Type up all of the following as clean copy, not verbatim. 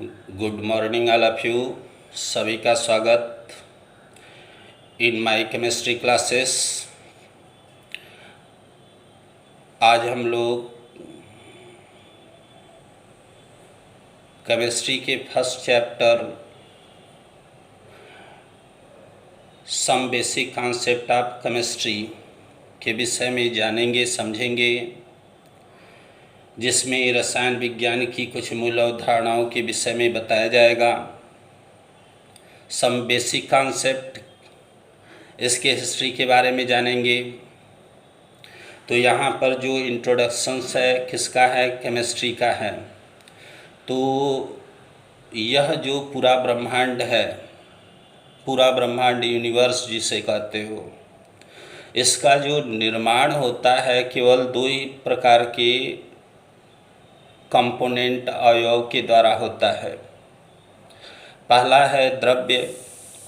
Good morning all of you. सभी का स्वागत इन माय केमिस्ट्री क्लासेस। आज हम लोग केमिस्ट्री के first chapter some basic concept of chemistry के विषय में जानेंगे, समझेंगे, जिसमें रसायन विज्ञान की कुछ मूल अवधारणाओं के विषय में बताया जाएगा। सम बेसिक कॉन्सेप्ट, इसके हिस्ट्री के बारे में जानेंगे। तो यहाँ पर जो इंट्रोडक्शंस है किसका है? केमिस्ट्री का है। तो यह जो पूरा ब्रह्मांड है, पूरा ब्रह्मांड यूनिवर्स जिसे कहते हो, इसका जो निर्माण होता है केवल दो ही प्रकार के कंपोनेंट अवयव के द्वारा होता है। पहला है द्रव्य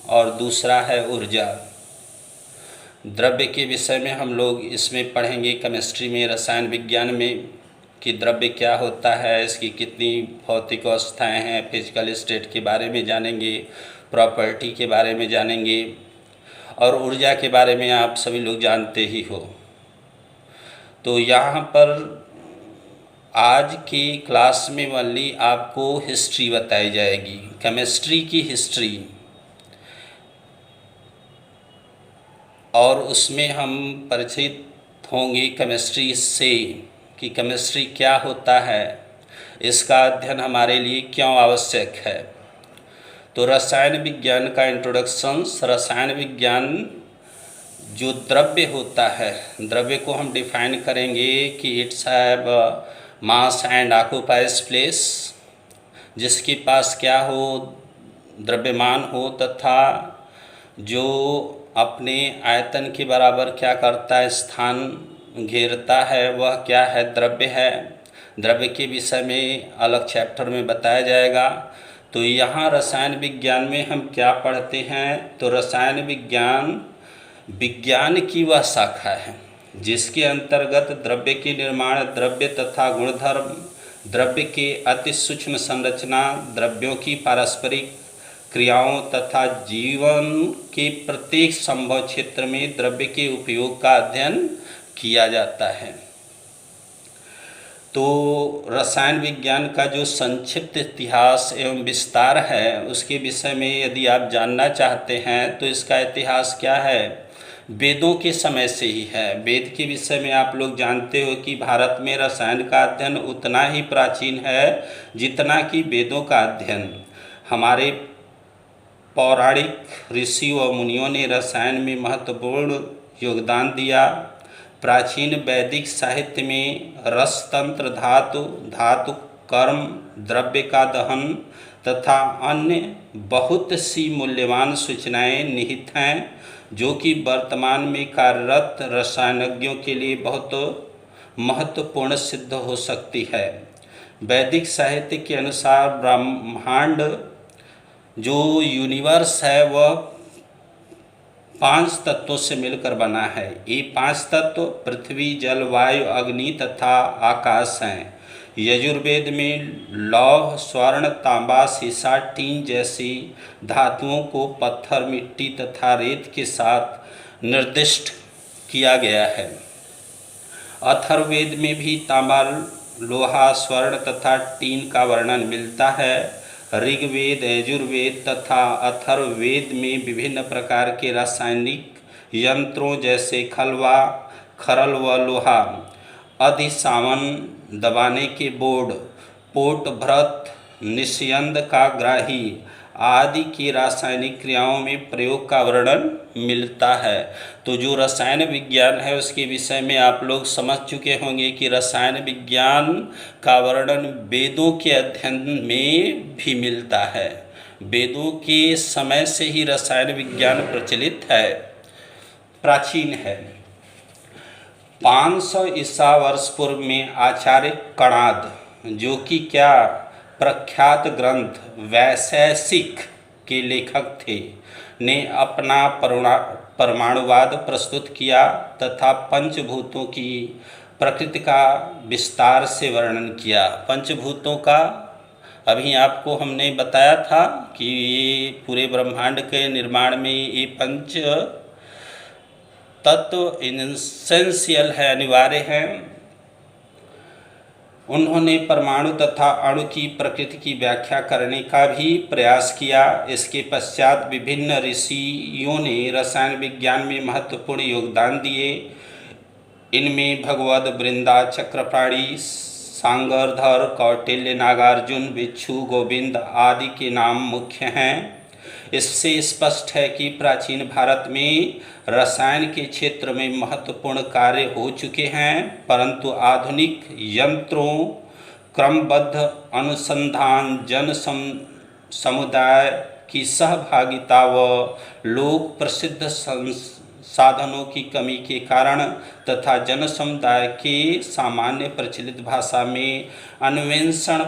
और दूसरा है ऊर्जा। द्रव्य के विषय में हम लोग इसमें पढ़ेंगे केमिस्ट्री में, रसायन विज्ञान में, कि द्रव्य क्या होता है, इसकी कितनी भौतिक अवस्थाएं हैं, फिजिकल स्टेट के बारे में जानेंगे, प्रॉपर्टी के बारे में जानेंगे, और ऊर्जा के बारे में आप सभी लोग जानते ही हो। तो यहाँ पर आज की क्लास में ओनली आपको हिस्ट्री बताई जाएगी, केमिस्ट्री की हिस्ट्री, और उसमें हम परिचित होंगे केमिस्ट्री से कि केमिस्ट्री क्या होता है, इसका अध्ययन हमारे लिए क्यों आवश्यक है। तो रसायन विज्ञान का इंट्रोडक्शन। रसायन विज्ञान जो द्रव्य होता है, द्रव्य को हम डिफाइन करेंगे कि it's have mass and occupies place, जिसके पास क्या हो, द्रव्यमान हो, तथा जो अपने आयतन के बराबर क्या करता है, स्थान घेरता है, वह क्या है? द्रव्य है। द्रव्य के विषय में अलग चैप्टर में बताया जाएगा। तो यहाँ रसायन विज्ञान में हम क्या पढ़ते हैं? तो रसायन विज्ञान विज्ञान की वह शाखा है जिसके अंतर्गत द्रव्य के निर्माण, द्रव्य तथा गुणधर्म, द्रव्य के अति सूक्ष्म संरचना, द्रव्यों की पारस्परिक क्रियाओं तथा जीवन के प्रत्येक संभव क्षेत्र में द्रव्य के उपयोग का अध्ययन किया जाता है। तो रसायन विज्ञान का जो संक्षिप्त इतिहास एवं विस्तार है, उसके विषय में यदि आप जानना चाहते हैं तो इसका इतिहास क्या है? वेदों के समय से ही है। वेद के विषय में आप लोग जानते हो कि भारत में रसायन का अध्ययन उतना ही प्राचीन है जितना कि वेदों का अध्ययन। हमारे पौराणिक ऋषि व मुनियों ने रसायन में महत्वपूर्ण योगदान दिया। प्राचीन वैदिक साहित्य में रस तंत्र, धातु, धातु कर्म, द्रव्य का दहन तथा अन्य बहुत सी मूल्यवान सूचनाएं निहित हैं, जो कि वर्तमान में कार्यरत रसायनज्ञों के लिए बहुत महत्वपूर्ण सिद्ध हो सकती है। वैदिक साहित्य के अनुसार ब्रह्मांड जो यूनिवर्स है वह 5 तत्वों से मिलकर बना है। ये 5 तत्व पृथ्वी, जल, वायु, अग्नि तथा आकाश हैं। यजुर्वेद में लौह, स्वर्ण, तांबा, सीसा, टीन जैसी धातुओं को पत्थर, मिट्टी तथा रेत के साथ निर्दिष्ट किया गया है। अथर्ववेद में भी तांबा, लोहा, स्वर्ण तथा टीन का वर्णन मिलता है। ऋग्वेद, यजुर्वेद तथा अथर्ववेद में विभिन्न प्रकार के रासायनिक यंत्रों जैसे खलवा, खरल व लोहा, अधिसावन दबाने के बोर्ड, पोट, भ्रत, निस्यंद का ग्राही आदि की रासायनिक क्रियाओं में प्रयोग का वर्णन मिलता है। तो जो रसायन विज्ञान है उसके विषय में आप लोग समझ चुके होंगे कि रसायन विज्ञान का वर्णन वेदों के अध्ययन में भी मिलता है। वेदों के समय से ही रसायन विज्ञान प्रचलित है, प्राचीन है। 500 ईसा वर्ष पूर्व में आचार्य कणाद, जो कि क्या प्रख्यात ग्रंथ वैशेषिक के लेखक थे, ने अपना परमाणुवाद प्रस्तुत किया तथा पंचभूतों की प्रकृति का विस्तार से वर्णन किया। पंचभूतों का अभी आपको हमने बताया था कि ये पूरे ब्रह्मांड के निर्माण में ये पंच तत्व इसेंशियल है, अनिवार्य हैं। उन्होंने परमाणु तथा अणु की प्रकृति की व्याख्या करने का भी प्रयास किया। इसके पश्चात विभिन्न ऋषियों ने रसायन विज्ञान में महत्वपूर्ण योगदान दिए। इनमें भगवद, वृंदा, चक्रपाणी, सांगरधर, कौटिल्य, नागार्जुन, बिच्छू, गोविंद आदि के नाम मुख्य हैं। इससे स्पष्ट है कि प्राचीन भारत में रसायन के क्षेत्र में महत्वपूर्ण कार्य हो चुके हैं, परंतु आधुनिक यंत्रों, क्रमबद्ध अनुसंधान, समुदाय की सहभागिता व लोक प्रसिद्ध साधनों की कमी के कारण तथा जन समुदाय के सामान्य प्रचलित भाषा में अन्वेषण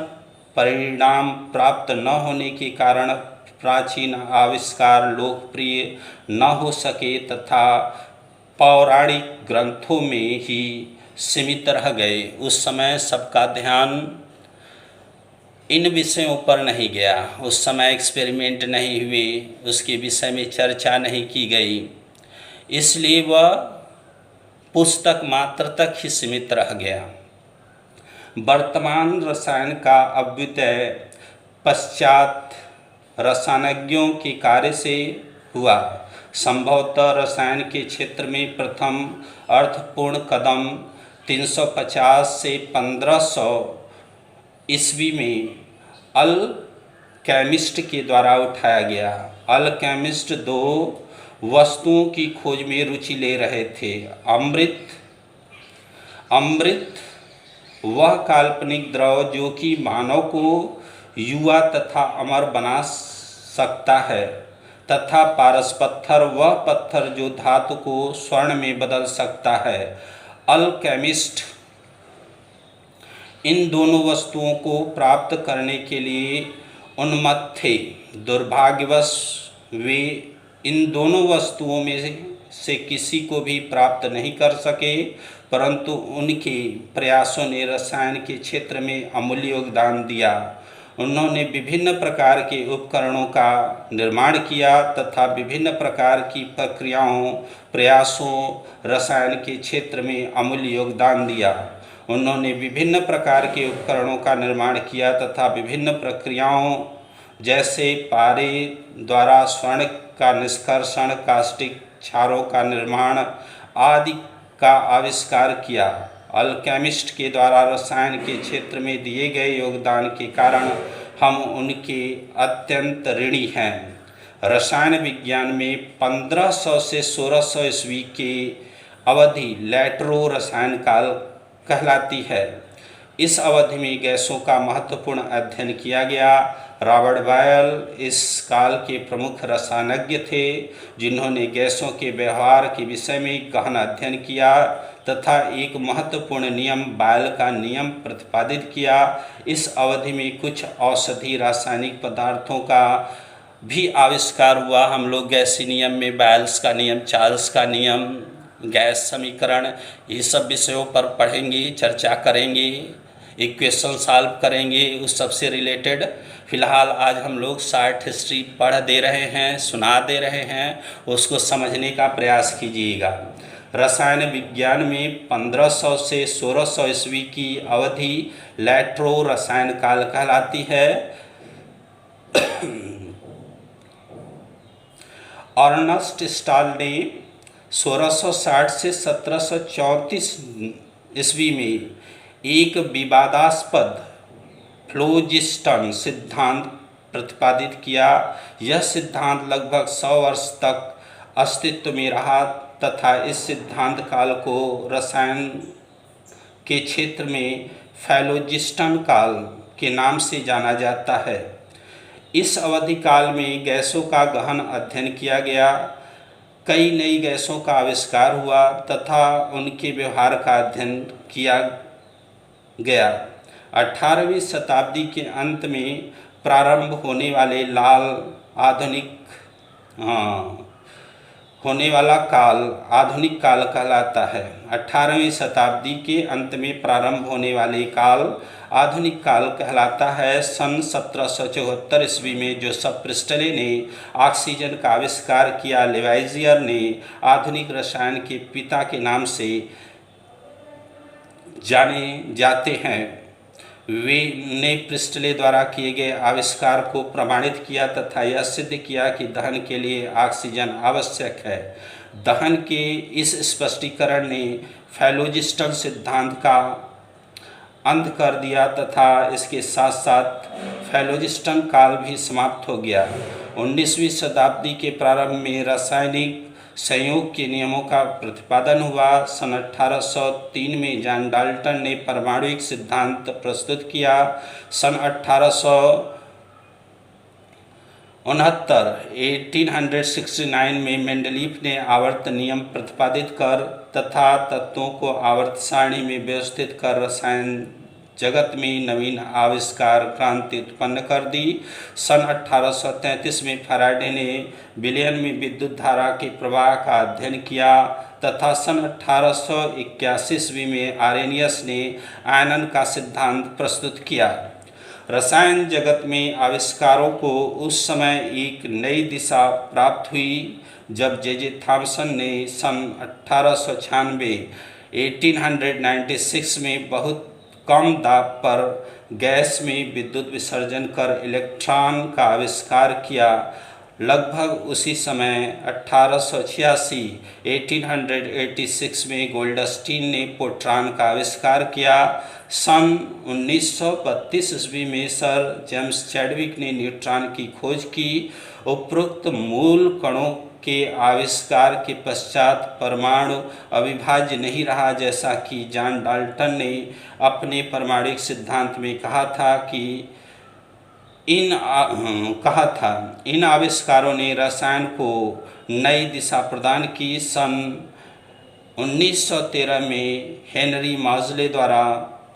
परिणाम प्राप्त न होने के कारण प्राचीन आविष्कार लोकप्रिय न हो सके तथा पौराणिक ग्रंथों में ही सीमित रह गए। उस समय सबका ध्यान इन विषयों पर नहीं गया। उस समय एक्सपेरिमेंट नहीं हुए, उसके विषय में चर्चा नहीं की गई, इसलिए वह पुस्तक मात्र तक ही सीमित रह गया। वर्तमान रसायन का अभ्युदय पश्चात रसायनज्ञों के कार्य से हुआ। संभवतः रसायन के क्षेत्र में प्रथम अर्थपूर्ण कदम 350 से 1500 ईस्वी में अल्केमिस्ट के द्वारा उठाया गया। अल्केमिस्ट दो वस्तुओं की खोज में रुचि ले रहे थे। अमृत वह काल्पनिक द्रव जो कि मानव को युवा तथा अमर बना सकता है, तथा पारस पत्थर वह पत्थर जो धातु को स्वर्ण में बदल सकता है। अल्केमिस्ट इन दोनों वस्तुओं को प्राप्त करने के लिए उन्मत्त थे। दुर्भाग्यवश वे इन दोनों वस्तुओं में से किसी को भी प्राप्त नहीं कर सके, परंतु उनके प्रयासों ने रसायन के क्षेत्र में अमूल्य योगदान दिया। उन्होंने विभिन्न प्रकार के उपकरणों का निर्माण किया तथा विभिन्न प्रकार की प्रक्रियाओं, प्रयासों रसायन के क्षेत्र में अमूल्य योगदान दिया। उन्होंने विभिन्न प्रकार के उपकरणों का निर्माण किया तथा विभिन्न प्रक्रियाओं जैसे पारे द्वारा स्वर्ण का निष्कर्षण, कास्टिक क्षारों का निर्माण आदि का आविष्कार किया। अल्केमिस्ट के द्वारा रसायन के क्षेत्र में दिए गए योगदान के कारण हम उनके अत्यंत ऋणी हैं। रसायन विज्ञान में 1500 से 1600 ईस्वी की अवधि लैट्रो रसायन काल कहलाती है। इस अवधि में गैसों का महत्वपूर्ण अध्ययन किया गया। रॉबर्ट बायल इस काल के प्रमुख रसायनज्ञ थे, जिन्होंने गैसों के व्यवहार के विषय में गहन अध्ययन किया तथा एक महत्वपूर्ण नियम, बायल का नियम प्रतिपादित किया। इस अवधि में कुछ औषधि रासायनिक पदार्थों का भी आविष्कार हुआ। हम लोग गैसी नियम में बायल्स का नियम, चार्ल्स का नियम, गैस समीकरण, ये सब विषयों पर पढ़ेंगे, चर्चा करेंगे, इक्वेशन सॉल्व करेंगे, उस सब से रिलेटेड। फ़िलहाल आज हम लोग शॉर्ट हिस्ट्री पढ़ दे रहे हैं, सुना दे रहे हैं, उसको समझने का प्रयास कीजिएगा। रसायन विज्ञान में 1500 से 1600 ईस्वी की अवधि लैट्रो रसायन काल कहलाती है। अर्नस्ट स्टाल ने 1660 से 1734 ईस्वी में एक विवादास्पद फ्लोजिस्टन सिद्धांत प्रतिपादित किया। यह सिद्धांत लगभग 100 वर्ष तक अस्तित्व में रहा तथा इस सिद्धांत काल को रसायन के क्षेत्र में फ्लोजिस्टन काल के नाम से जाना जाता है। इस अवधि काल में गैसों का गहन अध्ययन किया गया, कई नई गैसों का आविष्कार हुआ तथा उनके व्यवहार का अध्ययन किया गया। 18वीं शताब्दी के अंत में प्रारंभ होने वाले आधुनिक काल कहलाता है। 18वीं शताब्दी के अंत में प्रारंभ होने वाले काल आधुनिक काल कहलाता है। सन 1774 ईस्वी में जोसेफ प्रिस्टले ने ऑक्सीजन का आविष्कार किया। लेवाइजियर ने आधुनिक रसायन के पिता के नाम से जाने जाते हैं। वे ने प्रिस्टले द्वारा किए गए आविष्कार को प्रमाणित किया तथा यह सिद्ध किया कि दहन के लिए ऑक्सीजन आवश्यक है। दहन के इस स्पष्टीकरण ने फेलोजिस्टन सिद्धांत का अंत कर दिया तथा इसके साथ साथ फेलोजिस्टन काल भी समाप्त हो गया। 19वीं शताब्दी के प्रारंभ में रासायनिक संयोग के नियमों का प्रतिपादन हुआ। सन 1803 में जॉन डाल्टन ने परमाणुिक सिद्धांत प्रस्तुत किया। सन 1869 में मेंडलीफ ने आवर्त नियम प्रतिपादित कर तथा तत्वों को आवर्त सारणी में व्यवस्थित कर रसायन जगत में नवीन आविष्कार क्रांति उत्पन्न कर दी। सन 1833 में फैराडे ने विलयन में विद्युत धारा के प्रवाह का अध्ययन किया तथा सन 1881 ईस्वी में आरेनियस ने आयनन का सिद्धांत प्रस्तुत किया। रसायन जगत में आविष्कारों को उस समय एक नई दिशा प्राप्त हुई जब जे थॉमसन ने सन 1896 में बहुत कम दाब पर गैस में विद्युत विसर्जन कर इलेक्ट्रॉन का आविष्कार किया। लगभग उसी समय 1886 में गोल्डस्टीन ने पोट्रॉन का आविष्कार किया। सन 1932 ईस्वी में सर जेम्स चैडविक ने न्यूट्रॉन की खोज की। उपरोक्त मूल कणों के आविष्कार के पश्चात परमाणु अविभाज्य नहीं रहा, जैसा कि जॉन डाल्टन ने अपने परमाणुिक सिद्धांत में कहा था। इन आविष्कारों ने रसायन को नई दिशा प्रदान की। सन 1913 में हेनरी मॉजले द्वारा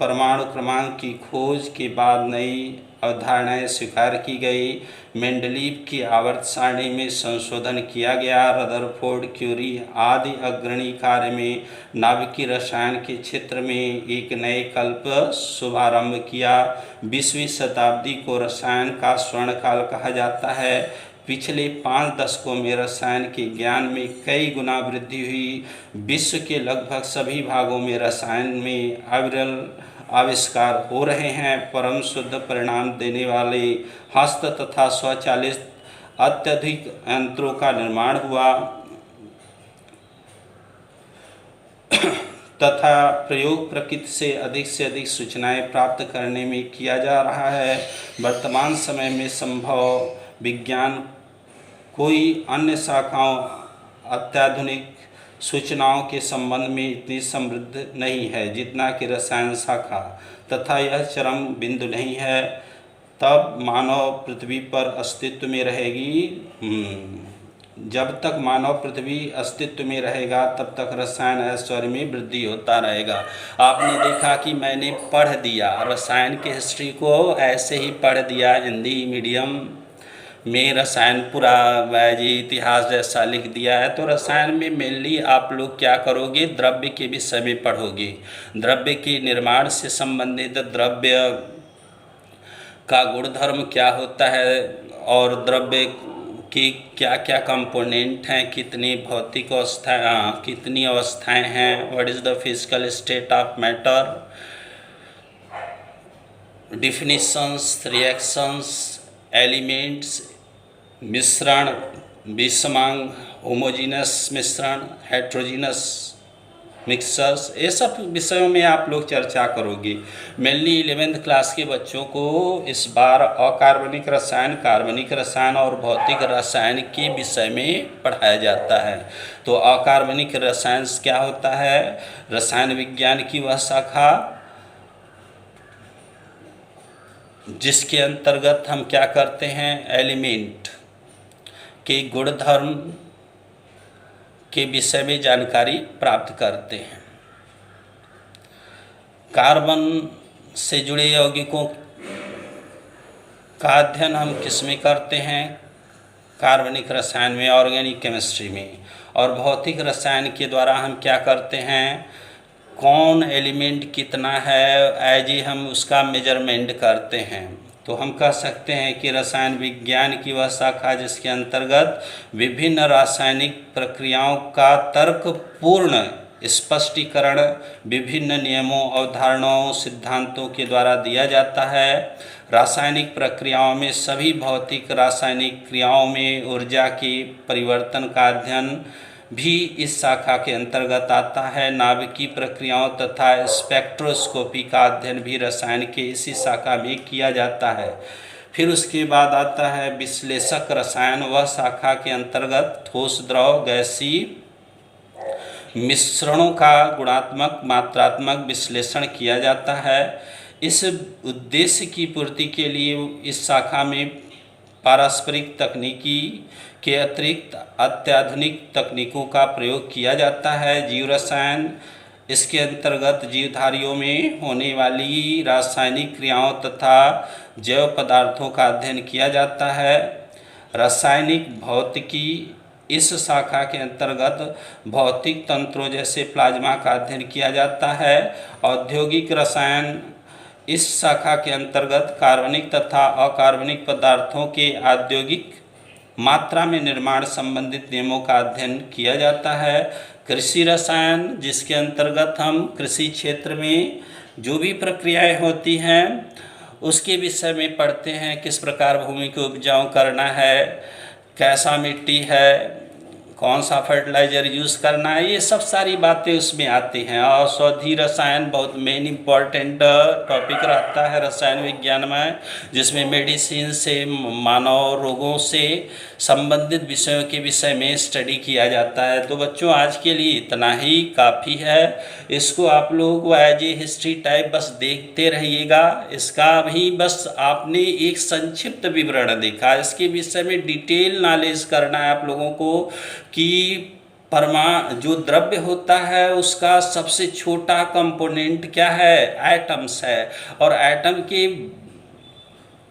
परमाणु क्रमांक की खोज के बाद नई अवधारणाएं स्वीकार की गई। मेंडलीफ की आवर्त सारणी में संशोधन किया गया। रदरफोर्ड, क्यूरी आदि अग्रणी कार्य में नाभिकीय रसायन के क्षेत्र में एक नए कल्प शुभारंभ किया। 20वीं शताब्दी को रसायन का स्वर्णकाल कहा जाता है। पिछले 5 दशकों में रसायन के ज्ञान में कई गुना वृद्धि हुई। विश्व के लगभग सभी भागों में रसायन में अविरल आविष्कार हो रहे हैं। परम शुद्ध परिणाम देने वाले हस्त तथा स्वचालित अत्यधिक यंत्रों का निर्माण हुआ तथा प्रयोग प्रकृति से अधिक सूचनाएं प्राप्त करने में किया जा रहा है। वर्तमान समय में संभव विज्ञान कोई अन्य शाखाओं अत्याधुनिक सूचनाओं के संबंध में इतनी समृद्ध नहीं है जितना कि रसायन शाखा, तथा यह चरम बिंदु नहीं है तब मानव पृथ्वी पर अस्तित्व में रहेगी। जब तक मानव पृथ्वी अस्तित्व में रहेगा तब तक रसायन ऐश्वर्य में वृद्धि होता रहेगा। आपने देखा कि मैंने पढ़ दिया रसायन की हिस्ट्री को, ऐसे ही पढ़ दिया हिंदी मीडियम में रसायन पूरा जी इतिहास जैसा लिख दिया है। तो रसायन में मेनली आप लोग क्या करोगे, द्रव्य के विषय में पढ़ोगे। द्रव्य के निर्माण से संबंधित द्रव्य का गुणधर्म क्या होता है और द्रव्य की क्या क्या कंपोनेंट हैं, कितनी भौतिक अवस्थाएँ, कितनी अवस्थाएं हैं, what is the physical state of matter, definitions, reactions, elements, मिश्रण, विषमांग, होमोजीनस मिश्रण, हेट्रोजीनस मिक्सर्स, ये सब विषयों में आप लोग चर्चा करोगे। मेनली 11th क्लास के बच्चों को इस बार अकार्बनिक रसायन, कार्बनिक रसायन और भौतिक रसायन के विषय में पढ़ाया जाता है। तो अकार्बनिक रसायन क्या होता है, रसायन विज्ञान की वह शाखा जिसके अंतर्गत हम क्या करते हैं, एलिमेंट के गुणधर्म के विषय में जानकारी प्राप्त करते हैं। कार्बन से जुड़े यौगिकों का अध्ययन हम किस में करते हैं, कार्बनिक रसायन में, ऑर्गेनिक केमिस्ट्री में। और भौतिक रसायन के द्वारा हम क्या करते हैं, कौन एलिमेंट कितना है एज ए हम उसका मेजरमेंट करते हैं। तो हम कह सकते हैं कि रसायन विज्ञान की वह शाखा जिसके अंतर्गत विभिन्न रासायनिक प्रक्रियाओं का तर्कपूर्ण स्पष्टीकरण विभिन्न नियमों, अवधारणाओं, सिद्धांतों के द्वारा दिया जाता है। रासायनिक प्रक्रियाओं में सभी भौतिक रासायनिक क्रियाओं में ऊर्जा के परिवर्तन का अध्ययन भी इस शाखा के अंतर्गत आता है। नाभिकीय प्रक्रियाओं तथा स्पेक्ट्रोस्कोपी का अध्ययन भी रसायन के इसी शाखा में किया जाता है। फिर उसके बाद आता है विश्लेषक रसायन। वह शाखा के अंतर्गत ठोस, द्रव, गैसीय मिश्रणों का गुणात्मक, मात्रात्मक विश्लेषण किया जाता है। इस उद्देश्य की पूर्ति के लिए इस शाखा में पारस्परिक तकनीकी के अतिरिक्त अत्याधुनिक तकनीकों का प्रयोग किया जाता है। जीव रसायन, इसके अंतर्गत जीवधारियों में होने वाली रासायनिक क्रियाओं तथा जैव पदार्थों का अध्ययन किया जाता है। रासायनिक भौतिकी, इस शाखा के अंतर्गत भौतिक तंत्रों जैसे प्लाज्मा का अध्ययन किया जाता है। औद्योगिक रसायन, इस शाखा के अंतर्गत कार्बनिक तथा अकार्बनिक पदार्थों के औद्योगिक मात्रा में निर्माण संबंधित नियमों का अध्ययन किया जाता है। कृषि रसायन, जिसके अंतर्गत हम कृषि क्षेत्र में जो भी प्रक्रियाएं होती हैं उसके विषय में पढ़ते हैं। किस प्रकार भूमि को उपजाऊ करना है, कैसा मिट्टी है, कौन सा फर्टिलाइज़र यूज़ करना है, ये सब सारी बातें उसमें आती हैं। औषधि रसायन बहुत मेन इम्पॉर्टेंट टॉपिक रहता है रसायन विज्ञान में, जिसमें मेडिसिन से, मानव रोगों से संबंधित विषयों के विषय में स्टडी किया जाता है। तो बच्चों आज के लिए इतना ही काफ़ी है। इसको आप लोग एज ए हिस्ट्री टाइप बस देखते रहिएगा। इसका भी बस आपने एक संक्षिप्त विवरण देखा, इसके विषय में डिटेल नॉलेज करना है आप लोगों को कि जो द्रव्य होता है उसका सबसे छोटा कंपोनेंट क्या है, एटम्स है। और एटम के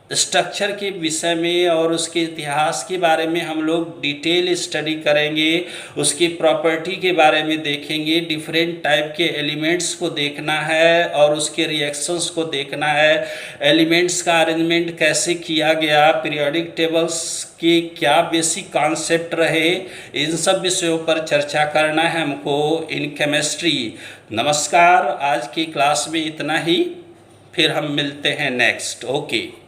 स्ट्रक्चर के विषय में और उसके इतिहास के बारे में हम लोग डिटेल स्टडी करेंगे। उसकी प्रॉपर्टी के बारे में देखेंगे, डिफरेंट टाइप के एलिमेंट्स को देखना है और उसके रिएक्शंस को देखना है। एलिमेंट्स का अरेंजमेंट कैसे किया गया, पीरियोडिक टेबल्स के क्या बेसिक कॉन्सेप्ट रहे, इन सब विषयों पर चर्चा करना है हमको इन केमिस्ट्री। नमस्कार, आज की क्लास में इतना ही, फिर हम मिलते हैं नेक्स्ट। ओके।